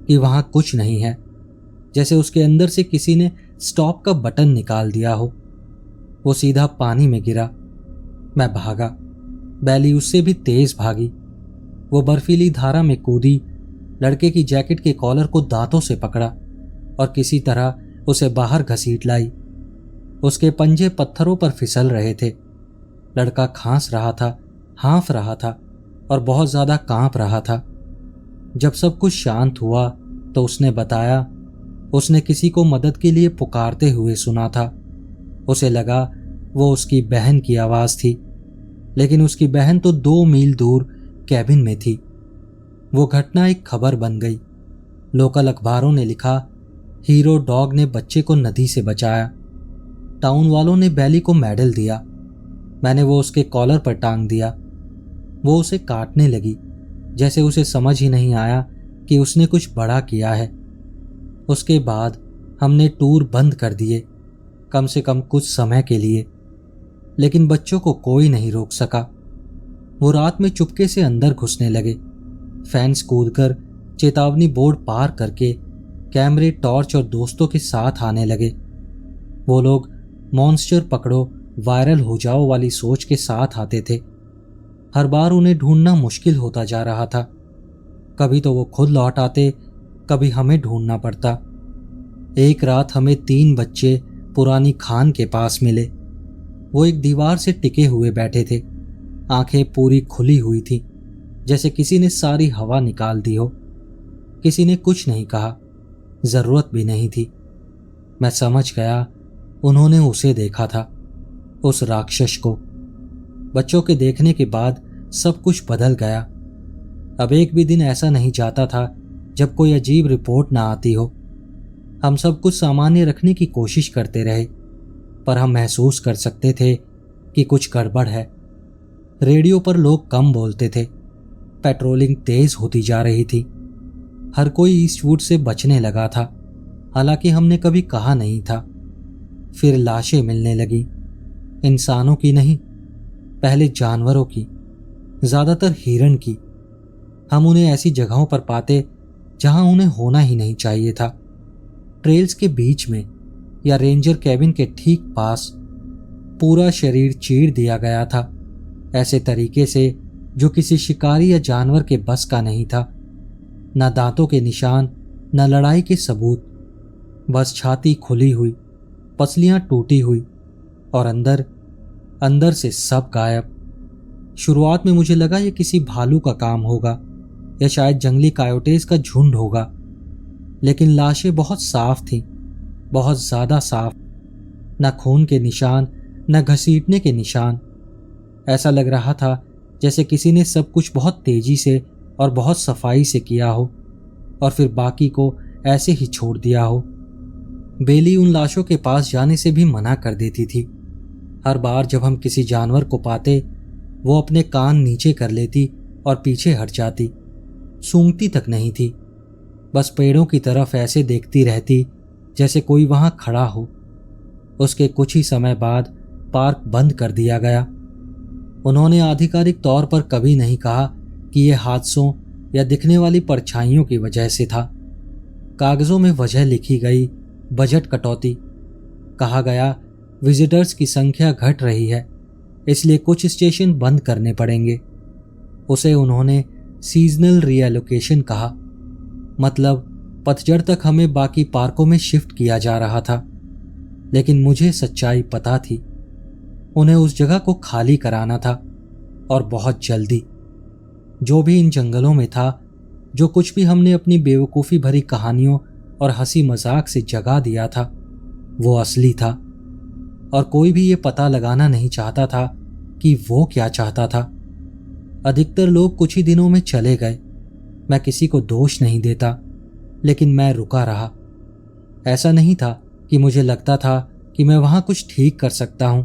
कि वहां कुछ नहीं है, जैसे उसके अंदर से किसी ने स्टॉप का बटन निकाल दिया हो। वो सीधा पानी में गिरा। मैं भागा, बैली उससे भी तेज भागी। वो बर्फीली धारा में कूदी, लड़के की जैकेट के कॉलर को दांतों से पकड़ा और किसी तरह उसे बाहर घसीट लाई। उसके पंजे पत्थरों पर फिसल रहे थे। लड़का खांस रहा था, हाँफ रहा था और बहुत ज्यादा कांप रहा था। जब सब कुछ शांत हुआ तो उसने बताया उसने किसी को मदद के लिए पुकारते हुए सुना था। उसे लगा वो उसकी बहन की आवाज थी, लेकिन उसकी बहन तो 2 मील दूर कैबिन में थी। वो घटना एक खबर बन गई। लोकल अखबारों ने लिखा, हीरो डॉग ने बच्चे को नदी से बचाया। टाउन वालों ने बैली को मेडल दिया। मैंने वो उसके कॉलर पर टांग दिया। वो उसे काटने लगी, जैसे उसे समझ ही नहीं आया कि उसने कुछ बड़ा किया है। उसके बाद हमने टूर बंद कर दिए, कम से कम कुछ समय के लिए। लेकिन बच्चों को कोई नहीं रोक सका। वो रात में चुपके से अंदर घुसने लगे, फैंस कूदकर चेतावनी बोर्ड पार करके कैमरे, टॉर्च और दोस्तों के साथ आने लगे। वो लोग मॉन्स्टर पकड़ो, वायरल हो जाओ वाली सोच के साथ आते थे। हर बार उन्हें ढूंढना मुश्किल होता जा रहा था। कभी तो वो खुद लौट आते, कभी हमें ढूंढना पड़ता। एक रात हमें 3 बच्चे पुरानी खान के पास मिले। वो एक दीवार से टिके हुए बैठे थे, आंखें पूरी खुली हुई थी, जैसे किसी ने सारी हवा निकाल दी हो। किसी ने कुछ नहीं कहा, जरूरत भी नहीं थी। मैं समझ गया उन्होंने उसे देखा था, उस राक्षस को। बच्चों के देखने के बाद सब कुछ बदल गया। अब एक भी दिन ऐसा नहीं जाता था जब कोई अजीब रिपोर्ट ना आती हो। हम सब कुछ सामान्य रखने की कोशिश करते रहे, पर हम महसूस कर सकते थे कि कुछ गड़बड़ है। रेडियो पर लोग कम बोलते थे, पेट्रोलिंग तेज होती जा रही थी, हर कोई ईस्टवुड से बचने लगा था, हालांकि हमने कभी कहा नहीं था। फिर लाशें मिलने लगी, इंसानों की नहीं, पहले जानवरों की, ज्यादातर हिरण की। हम उन्हें ऐसी जगहों पर पाते जहां उन्हें होना ही नहीं चाहिए था, ट्रेल्स के बीच में या रेंजर कैबिन के ठीक पास। पूरा शरीर चीर दिया गया था, ऐसे तरीके से जो किसी शिकारी या जानवर के बस का नहीं था। न दांतों के निशान, न लड़ाई के सबूत, बस छाती खुली हुई, पसलियां टूटी हुई और अंदर से सब गायब। शुरुआत में मुझे लगा ये किसी भालू का काम होगा या शायद जंगली कायोटेस का झुंड होगा, लेकिन लाशें बहुत साफ थीं, बहुत ज्यादा साफ। न खून के निशान, न घसीटने के निशान। ऐसा लग रहा था जैसे किसी ने सब कुछ बहुत तेजी से और बहुत सफाई से किया हो और फिर बाकी को ऐसे ही छोड़ दिया हो। बेली उन लाशों के पास जाने से भी मना कर देती थी। हर बार जब हम किसी जानवर को पाते, वो अपने कान नीचे कर लेती और पीछे हट जाती, सूंघती तक नहीं थी, बस पेड़ों की तरफ ऐसे देखती रहती जैसे कोई वहां खड़ा हो। उसके कुछ ही समय बाद पार्क बंद कर दिया गया। उन्होंने आधिकारिक तौर पर कभी नहीं कहा कि यह हादसों या दिखने वाली परछाइयों की वजह से था। कागजों में वजह लिखी गई, बजट कटौती। कहा गया विजिटर्स की संख्या घट रही है, इसलिए कुछ स्टेशन बंद करने पड़ेंगे। उसे उन्होंने सीजनल रीएलोकेशन कहा, मतलब पतझड़ तक हमें बाकी पार्कों में शिफ्ट किया जा रहा था। लेकिन मुझे सच्चाई पता थी, उन्हें उस जगह को खाली कराना था, और बहुत जल्दी। जो भी इन जंगलों में था, जो कुछ भी हमने अपनी बेवकूफ़ी भरी कहानियों और हंसी मजाक से जगा दिया था, वो असली था, और कोई भी ये पता लगाना नहीं चाहता था कि वो क्या चाहता था। अधिकतर लोग कुछ ही दिनों में चले गए। मैं किसी को दोष नहीं देता, लेकिन मैं रुका रहा। ऐसा नहीं था कि मुझे लगता था कि मैं वहां कुछ ठीक कर सकता हूं,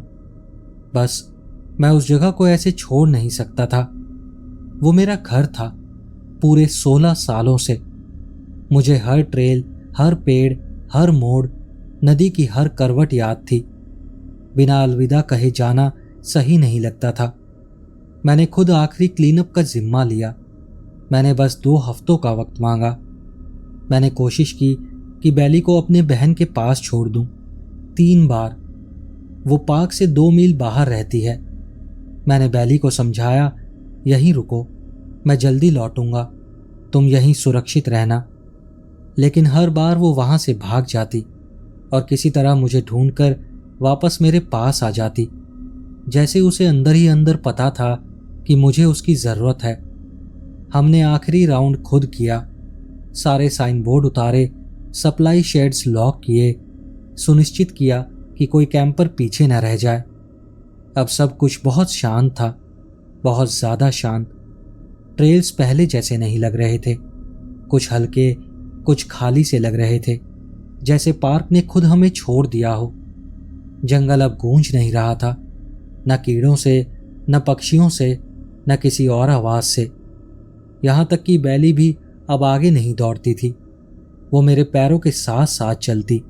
बस मैं उस जगह को ऐसे छोड़ नहीं सकता था। वो मेरा घर था पूरे 16 सालों से। मुझे हर ट्रेल, हर पेड़, हर मोड़, नदी की हर करवट याद थी। बिना अलविदा कहे जाना सही नहीं लगता था। मैंने खुद आखिरी क्लीनअप का जिम्मा लिया। मैंने बस 2 हफ्तों का वक्त मांगा। मैंने कोशिश की कि बेली को अपने बहन के पास छोड़ दूं, 3 बार। वो पार्क से 2 मील बाहर रहती है। मैंने बेली को समझाया, यहीं रुको, मैं जल्दी लौटूंगा, तुम यहीं सुरक्षित रहना। लेकिन हर बार वो वहां से भाग जाती और किसी तरह मुझे ढूंढकर वापस मेरे पास आ जाती, जैसे उसे अंदर ही अंदर पता था कि मुझे उसकी जरूरत है। हमने आखिरी राउंड खुद किया, सारे साइन बोर्ड उतारे, सप्लाई शेड्स लॉक किए, सुनिश्चित किया कि कोई कैंपर पीछे न रह जाए। अब सब कुछ बहुत शांत था, बहुत ज्यादा शांत। ट्रेल्स पहले जैसे नहीं लग रहे थे, कुछ हल्के, कुछ खाली से लग रहे थे, जैसे पार्क ने खुद हमें छोड़ दिया हो। जंगल अब गूंज नहीं रहा था, न कीड़ों से, न पक्षियों से, न किसी और आवाज से। यहां तक कि बेली भी अब आगे नहीं दौड़ती थी। वो मेरे पैरों के साथ साथ चलती,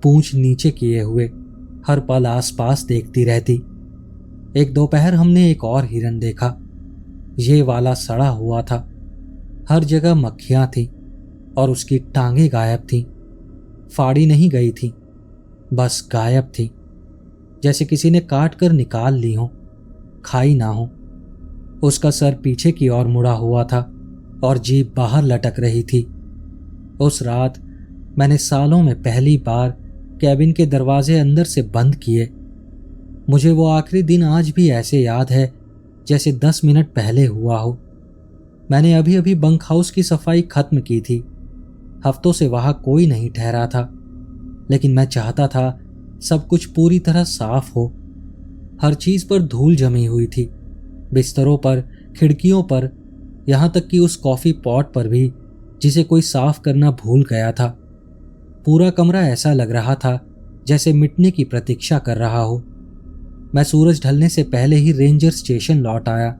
पूंछ नीचे किए हुए, हर पल आसपास देखती रहती। एक दोपहर हमने एक और हिरन देखा। ये वाला सड़ा हुआ था, हर जगह मक्खियां थीं और उसकी टांगें गायब थीं। फाड़ी नहीं गई थी, बस गायब थी, जैसे किसी ने काट कर निकाल ली हो, खाई ना हो। उसका सर पीछे की ओर मुड़ा हुआ था और जीभ बाहर लटक रही थी। उस रात मैंने सालों में पहली बार कैबिन के दरवाजे अंदर से बंद किए। मुझे वो आखिरी दिन आज भी ऐसे याद है जैसे 10 मिनट पहले हुआ हो। मैंने अभी अभी बंक हाउस की सफाई खत्म की थी। हफ्तों से वहां कोई नहीं ठहरा था, लेकिन मैं चाहता था सब कुछ पूरी तरह साफ हो। हर चीज पर धूल जमी हुई थी, बिस्तरों पर, खिड़कियों पर, यहां तक कि उस कॉफी पॉट पर भी, जिसे कोई साफ करना भूल गया था। पूरा कमरा ऐसा लग रहा था जैसे मिटने की प्रतीक्षा कर रहा हो। मैं सूरज ढलने से पहले ही रेंजर स्टेशन लौट आया।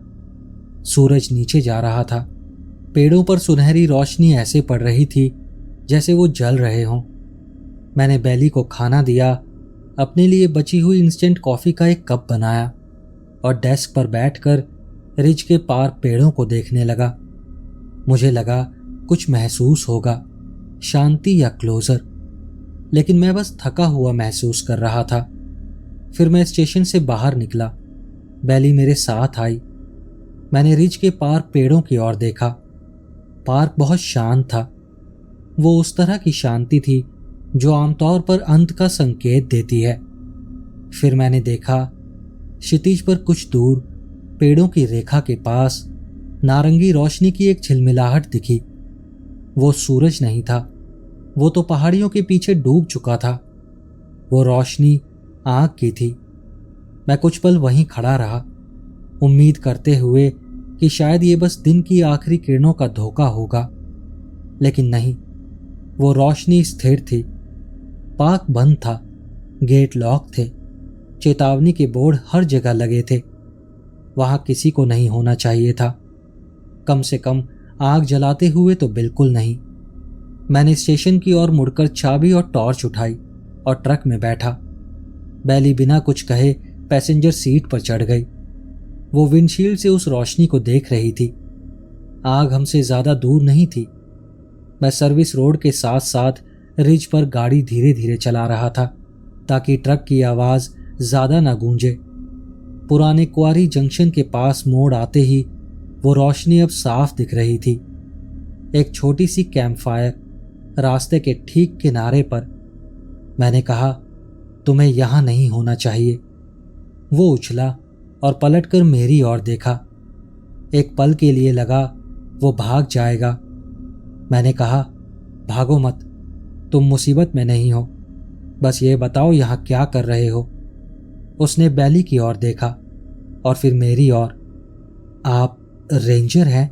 सूरज नीचे जा रहा था। पेड़ों पर सुनहरी रोशनी ऐसे पड़ रही थी जैसे वो जल रहे हों। मैंने बैली को खाना दिया, अपने लिए बची हुई इंस्टेंट कॉफी का एक कप बनाया और डेस्क पर बैठकर रिज के पार पेड़ों को देखने लगा। मुझे लगा कुछ महसूस होगा, शांति या क्लोजर, लेकिन मैं बस थका हुआ महसूस कर रहा था। फिर मैं स्टेशन से बाहर निकला। बैली मेरे साथ आई। मैंने रिज के पार पेड़ों की ओर देखा। पार्क बहुत शांत था। वो उस तरह की शांति थी जो आमतौर पर अंत का संकेत देती है। फिर मैंने देखा, क्षितिज पर कुछ दूर पेड़ों की रेखा के पास नारंगी रोशनी की एक झिलमिलाहट दिखी। वो सूरज नहीं था, वो तो पहाड़ियों के पीछे डूब चुका था। वो रोशनी आग की थी। मैं कुछ पल वहीं खड़ा रहा, उम्मीद करते हुए कि शायद ये बस दिन की आखिरी किरणों का धोखा होगा, लेकिन नहीं। वो रोशनी स्थिर थी। पार्क बंद था, गेट लॉक थे, चेतावनी के बोर्ड हर जगह लगे थे। वहां किसी को नहीं होना चाहिए था, कम से कम आग जलाते हुए तो बिल्कुल नहीं। मैंने स्टेशन की ओर मुड़कर चाबी और टॉर्च उठाई और ट्रक में बैठा। बैली बिना कुछ कहे पैसेंजर सीट पर चढ़ गई। वो विंडशील्ड से उस रोशनी को देख रही थी। आग हमसे ज्यादा दूर नहीं थी। मैं सर्विस रोड के साथ साथ रिज पर गाड़ी धीरे धीरे चला रहा था ताकि ट्रक की आवाज ज्यादा ना गूंजे। पुराने क्वारी जंक्शन के पास मोड़ आते ही वो रोशनी अब साफ दिख रही थी। एक छोटी सी कैंप फायर रास्ते के ठीक किनारे पर। मैंने कहा, तुम्हें यहां नहीं होना चाहिए। वो उछला और पलटकर मेरी ओर देखा। एक पल के लिए लगा वो भाग जाएगा। मैंने कहा, भागो मत, तुम मुसीबत में नहीं हो, बस ये बताओ यहां क्या कर रहे हो। उसने बैली की ओर देखा और फिर मेरी ओर। आप रेंजर हैं?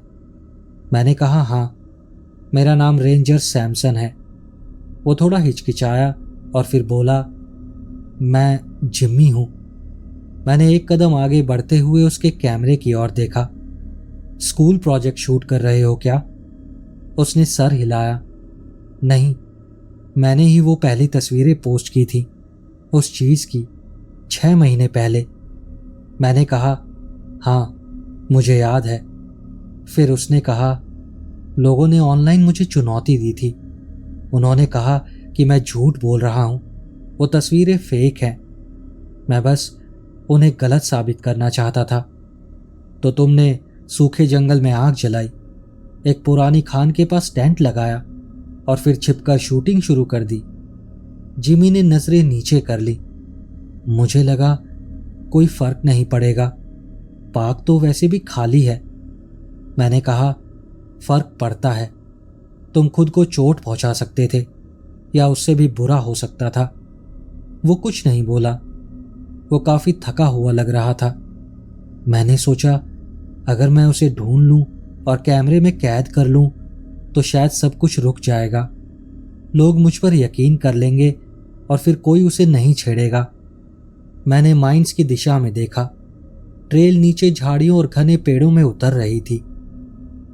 मैंने कहा, हाँ, मेरा नाम रेंजर सैमसन है। वो थोड़ा हिचकिचाया और फिर बोला, मैं जिम्मी हूं। मैंने एक कदम आगे बढ़ते हुए उसके कैमरे की ओर देखा। स्कूल प्रोजेक्ट शूट कर रहे हो क्या? उसने सर हिलाया। नहीं, मैंने ही वो पहली तस्वीरें पोस्ट की थी, उस चीज की, 6 महीने पहले। मैंने कहा, हाँ, मुझे याद है। फिर उसने कहा, लोगों ने ऑनलाइन मुझे चुनौती दी थी। उन्होंने कहा कि मैं झूठ बोल रहा हूं, वो तस्वीरें फेक हैं। मैं बस उन्हें गलत साबित करना चाहता था। तो तुमने सूखे जंगल में आग जलाई, एक पुरानी खान के पास टेंट लगाया और फिर छिपकर शूटिंग शुरू कर दी। जिमी ने नजरें नीचे कर ली। मुझे लगा कोई फर्क नहीं पड़ेगा, पार्क तो वैसे भी खाली है। मैंने कहा, फर्क पड़ता है। तुम खुद को चोट पहुंचा सकते थे या उससे भी बुरा हो सकता था। वो कुछ नहीं बोला। वो काफी थका हुआ लग रहा था। मैंने सोचा, अगर मैं उसे ढूंढ लूं और कैमरे में कैद कर लूं तो शायद सब कुछ रुक जाएगा। लोग मुझ पर यकीन कर लेंगे और फिर कोई उसे नहीं छेड़ेगा। मैंने माइंस की दिशा में देखा। ट्रेल नीचे झाड़ियों और घने पेड़ों में उतर रही थी।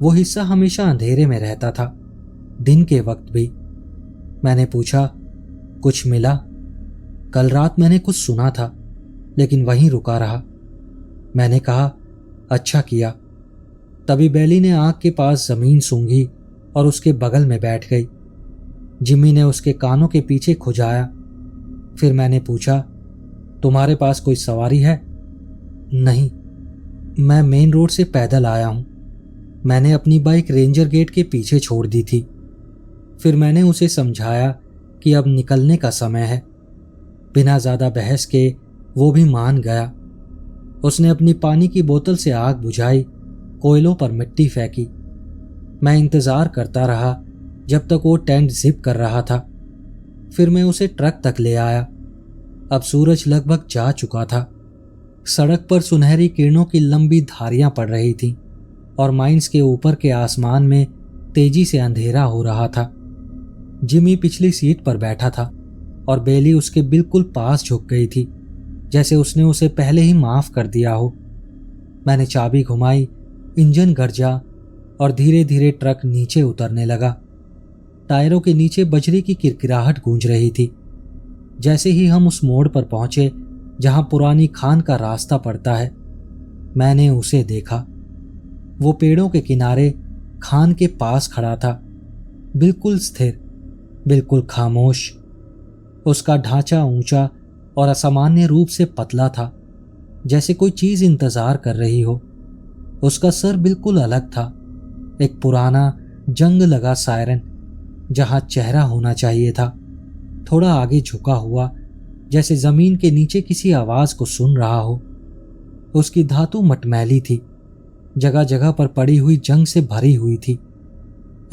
वो हिस्सा हमेशा अंधेरे में रहता था, दिन के वक्त भी। मैंने पूछा, कुछ मिला? कल रात मैंने कुछ सुना था, लेकिन वहीं रुका रहा। मैंने कहा, अच्छा किया। तभी बेली ने आग के पास जमीन सूंघी और उसके बगल में बैठ गई। जिमी ने उसके कानों के पीछे खुजाया। फिर मैंने पूछा, तुम्हारे पास कोई सवारी है? नहीं, मैं मेन रोड से पैदल आया हूं। मैंने अपनी बाइक रेंजर गेट के पीछे छोड़ दी थी। फिर मैंने उसे समझाया कि अब निकलने का समय है। बिना ज्यादा बहस के वो भी मान गया। उसने अपनी पानी की बोतल से आग बुझाई, कोयलों पर मिट्टी फेंकी। मैं इंतजार करता रहा जब तक वो टेंट जिप कर रहा था। फिर मैं उसे ट्रक तक ले आया। अब सूरज लगभग जा चुका था। सड़क पर सुनहरी किरणों की लंबी धारियां पड़ रही थीं और माइंस के ऊपर के आसमान में तेजी से अंधेरा हो रहा था। जिमी पिछली सीट पर बैठा था और बेली उसके बिल्कुल पास झुक गई थी, जैसे उसने उसे पहले ही माफ कर दिया हो। मैंने चाबी घुमाई, इंजन गरजा और धीरे धीरे ट्रक नीचे उतरने लगा। टायरों के नीचे बजरी की किरकिराहट गूंज रही थी। जैसे ही हम उस मोड़ पर पहुंचे जहां पुरानी खान का रास्ता पड़ता है, मैंने उसे देखा। वो पेड़ों के किनारे खान के पास खड़ा था, बिल्कुल स्थिर, बिल्कुल खामोश। उसका ढांचा ऊंचा और असामान्य रूप से पतला था, जैसे कोई चीज इंतजार कर रही हो। उसका सर बिल्कुल अलग था, एक पुराना जंग लगा सायरन जहां चेहरा होना चाहिए था, थोड़ा आगे झुका हुआ, जैसे जमीन के नीचे किसी आवाज को सुन रहा हो। उसकी धातु मटमैली थी, जगह जगह पर पड़ी हुई जंग से भरी हुई थी।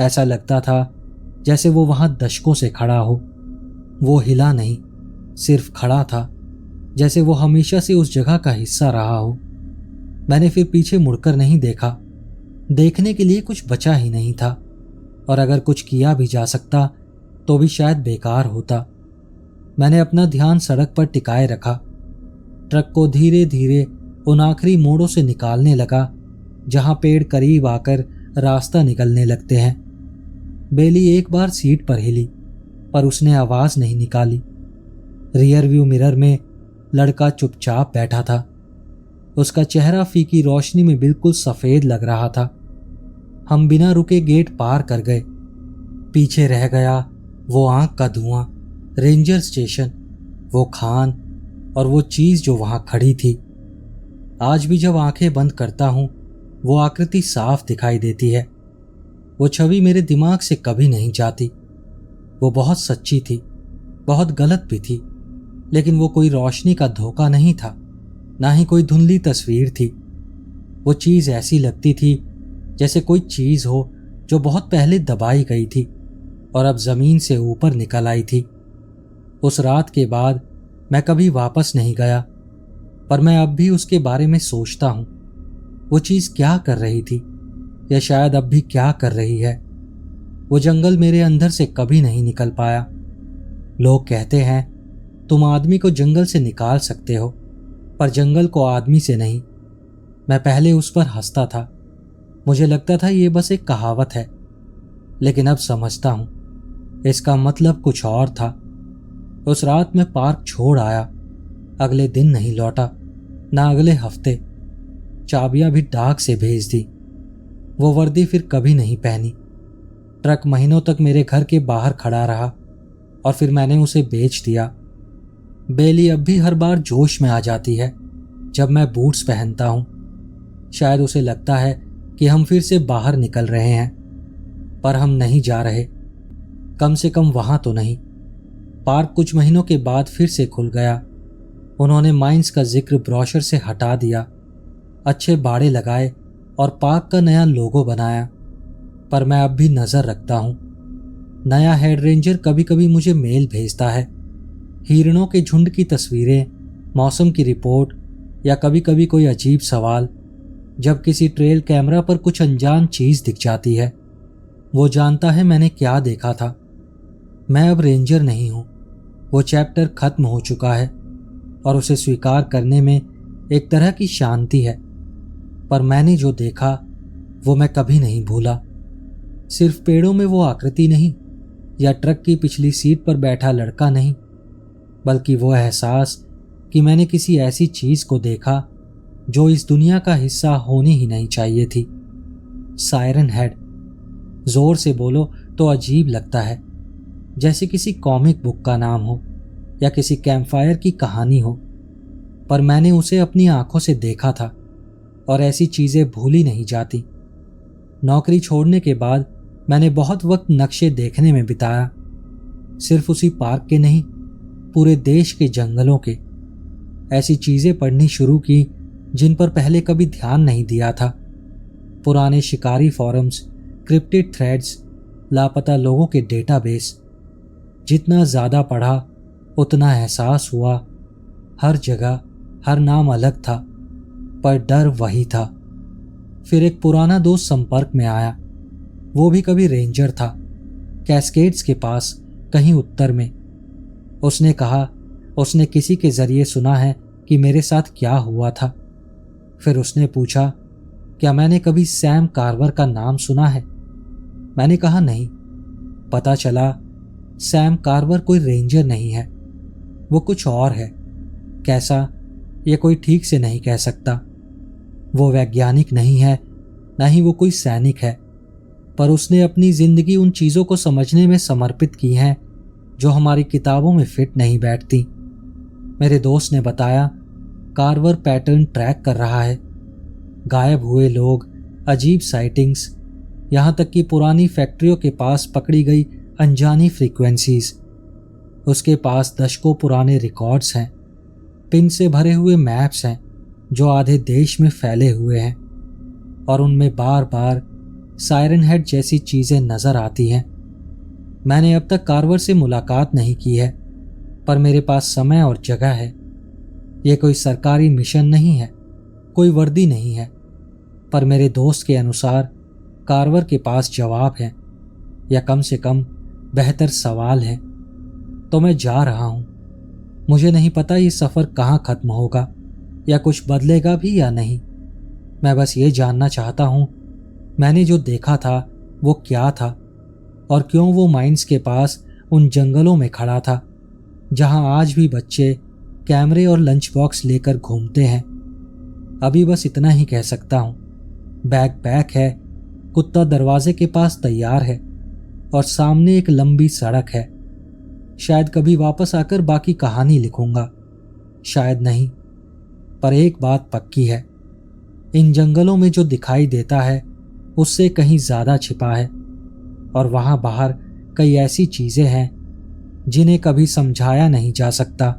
ऐसा लगता था जैसे वो वहां दशकों से खड़ा हो। वो हिला नहीं, सिर्फ खड़ा था, जैसे वो हमेशा से उस जगह का हिस्सा रहा हो। मैंने फिर पीछे मुड़कर नहीं देखा। देखने के लिए कुछ बचा ही नहीं था, और अगर कुछ किया भी जा सकता तो भी शायद बेकार होता। मैंने अपना ध्यान सड़क पर टिकाए रखा, ट्रक को धीरे धीरे उन आखिरी मोड़ों से निकालने लगा जहां पेड़ करीब आकर रास्ता निकलने लगते हैं। बेली एक बार सीट पर हिली, पर उसने आवाज नहीं निकाली। रियर व्यू मिरर में लड़का चुपचाप बैठा था। उसका चेहरा फीकी रोशनी में बिल्कुल सफेद लग रहा था। हम बिना रुके गेट पार कर गए। पीछे रह गया वो आंख का धुआं, रेंजर स्टेशन, वो खान और वो चीज जो वहां खड़ी थी। आज भी जब आंखें बंद करता हूं, वो आकृति साफ दिखाई देती है। वो छवि मेरे दिमाग से कभी नहीं जाती। वो बहुत सच्ची थी, बहुत गलत भी थी, लेकिन वो कोई रोशनी का धोखा नहीं था, ना ही कोई धुंधली तस्वीर थी। वो चीज ऐसी लगती थी जैसे कोई चीज हो जो बहुत पहले दबाई गई थी और अब जमीन से ऊपर निकल आई थी। उस रात के बाद मैं कभी वापस नहीं गया, पर मैं अब भी उसके बारे में सोचता हूं। वो चीज क्या कर रही थी, या शायद अब भी क्या कर रही है। वो जंगल मेरे अंदर से कभी नहीं निकल पाया। लोग कहते हैं तुम आदमी को जंगल से निकाल सकते हो, पर जंगल को आदमी से नहीं। मैं पहले उस पर हंसता था। मुझे लगता था ये बस एक कहावत है, लेकिन अब समझता हूं इसका मतलब कुछ और था। उस रात मैं पार्क छोड़ आया, अगले दिन नहीं लौटा, ना अगले हफ्ते। चाबियां भी डाक से भेज दी। वो वर्दी फिर कभी नहीं पहनी। ट्रक महीनों तक मेरे घर के बाहर खड़ा रहा और फिर मैंने उसे बेच दिया। बेली अब भी हर बार जोश में आ जाती है जब मैं बूट्स पहनता हूं। शायद उसे लगता है कि हम फिर से बाहर निकल रहे हैं, पर हम नहीं जा रहे, कम से कम वहां तो नहीं। पार्क कुछ महीनों के बाद फिर से खुल गया। उन्होंने माइंस का जिक्र ब्रोशर से हटा दिया, अच्छे बाड़े लगाए और पार्क का नया लोगो बनाया, पर मैं अब भी नजर रखता हूं। नया हेड रेंजर कभी कभी मुझे मेल भेजता है, हिरणों के झुंड की तस्वीरें, मौसम की रिपोर्ट या कभी कभी कोई अजीब सवाल। जब किसी ट्रेल कैमरा पर कुछ अनजान चीज दिख जाती है, वो जानता है मैंने क्या देखा था। मैं अब रेंजर नहीं हूं, वो चैप्टर खत्म हो चुका है और उसे स्वीकार करने में एक तरह की शांति है। पर मैंने जो देखा वो मैं कभी नहीं भूला। सिर्फ पेड़ों में वो आकृति नहीं, या ट्रक की पिछली सीट पर बैठा लड़का नहीं, बल्कि वो एहसास कि मैंने किसी ऐसी चीज को देखा जो इस दुनिया का हिस्सा होनी ही नहीं चाहिए थी। Siren head. जोर से बोलो तो अजीब लगता है, जैसे किसी कॉमिक बुक का नाम हो या किसी कैंपफायर की कहानी हो, पर मैंने उसे अपनी आंखों से देखा था और ऐसी चीजें भूली नहीं जाती। नौकरी छोड़ने के बाद मैंने बहुत वक्त नक्शे देखने में बिताया, सिर्फ उसी पार्क के नहीं, पूरे देश के जंगलों के। ऐसी चीजें पढ़नी शुरू की जिन पर पहले कभी ध्यान नहीं दिया था। पुराने शिकारी फोरम्स, क्रिप्टिड थ्रेड्स, लापता लोगों के डेटाबेस। जितना ज्यादा पढ़ा उतना एहसास हुआ हर जगह हर नाम अलग था, पर डर वही था। फिर एक पुराना दोस्त संपर्क में आया। वो भी कभी रेंजर था, कैस्केड्स के पास कहीं उत्तर में। उसने कहा उसने किसी के जरिए सुना है कि मेरे साथ क्या हुआ था। फिर उसने पूछा क्या मैंने कभी सैम कार्वर का नाम सुना है। मैंने कहा नहीं। पता चला सैम कार्वर कोई रेंजर नहीं है, वो कुछ और है। कैसा, ये कोई ठीक से नहीं कह सकता। वो वैज्ञानिक नहीं है, न ही वो कोई सैनिक है, पर उसने अपनी जिंदगी उन चीजों को समझने में समर्पित की है जो हमारी किताबों में फिट नहीं बैठती। मेरे दोस्त ने बताया कार्वर पैटर्न ट्रैक कर रहा है, गायब हुए लोग, अजीब साइटिंग्स, यहां तक कि पुरानी फैक्ट्रियों के पास पकड़ी गई अनजानी फ्रीक्वेंसीज। उसके पास दशकों पुराने रिकॉर्ड्स हैं, पिन से भरे हुए मैप्स हैं जो आधे देश में फैले हुए हैं, और उनमें बार बार सायरन हेड जैसी चीजें नजर आती हैं। मैंने अब तक कार्वर से मुलाकात नहीं की है, पर मेरे पास समय और जगह है। यह कोई सरकारी मिशन नहीं है, कोई वर्दी नहीं है, पर मेरे दोस्त के अनुसार कार्वर के पास जवाब है, या कम से कम बेहतर सवाल है। तो मैं जा रहा हूं। मुझे नहीं पता ये सफर कहां खत्म होगा या कुछ बदलेगा भी या नहीं। मैं बस ये जानना चाहता हूं मैंने जो देखा था वो क्या था, और क्यों वो माइंस के पास उन जंगलों में खड़ा था जहां आज भी बच्चे कैमरे और लंच बॉक्स लेकर घूमते हैं। अभी बस इतना ही कह सकता हूं। बैग पैक है, कुत्ता दरवाजे के पास तैयार है, और सामने एक लंबी सड़क है। शायद कभी वापस आकर बाकी कहानी लिखूंगा, शायद नहीं, पर एक बात पक्की है, इन जंगलों में जो दिखाई देता है उससे कहीं ज्यादा छिपा है, और वहां बाहर कई ऐसी चीजें हैं जिन्हें कभी समझाया नहीं जा सकता।